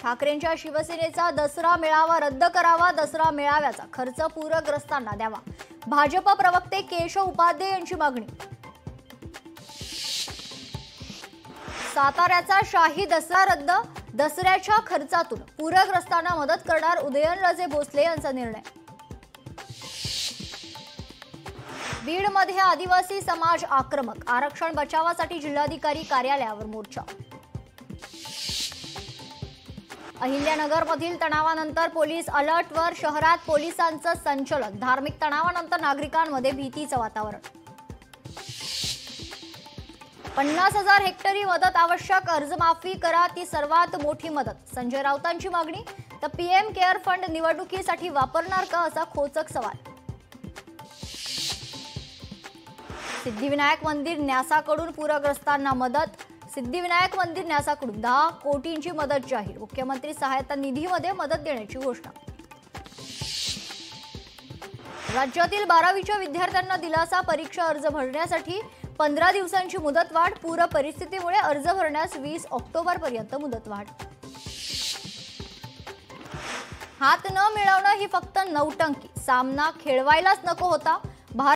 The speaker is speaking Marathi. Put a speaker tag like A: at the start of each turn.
A: ठाकरेंच्या शिवसेनेचा दसरा मेळावा रद्द करावा, दसरा मेळाव्याचा खर्च पूरग्रस्तांना द्यावा, भाजप प्रवक्ते केशव उपाध्ये यांची मागणी। साताऱ्याचा शाही दसरा रद्द, दसऱ्याच्या खर्चातून पूरग्रस्तांना मदत करणार उदयनराजे भोसले यांचा निर्णय। बीडमध्ये आदिवासी समाज आक्रमक, आरक्षण बचावासाठी जिल्हाधिकारी कार्यालयावर मोर्चा। अहिल्यानगरमधील तणावानंतर पोलीस अलर्टवर, शहरात पोलिसांचं संचलन, धार्मिक तणावानंतर नागरिकांमध्ये भीतीचं वातावरण। 50,000 हेक्टरी मदत आवश्यक, कर्जमाफी करा ती सर्वात मोठी मदत, संजय राऊतांची मागणी। तर पीएम केअर फंड निवडणुकीसाठी वापरणार का, असा खोचक सवाल। सिद्धिविनायक मंदिर न्यासाकडून पूरग्रस्तांना मदत, सिद्धिविनायक मंदिर न्यासाकडून 10 कोटींची मदत जाहीर, मुख्यमंत्री सहायता निधीमध्ये मदत देण्याची घोषणा। राज्यातील 12वीच्या विद्यार्थ्यांना दिलासा, परीक्षा अर्ज भरण्यासाठी 15 दिवसांची मुदतवाढ, पूर परिस्थितीमुळे अर्ज भरण्यास 20 ऑक्टोबरपर्यंत मुदतवाढ। हात न मिळवणं ही फक्त नौटंकी, सामना खेळवायलाच नको होता,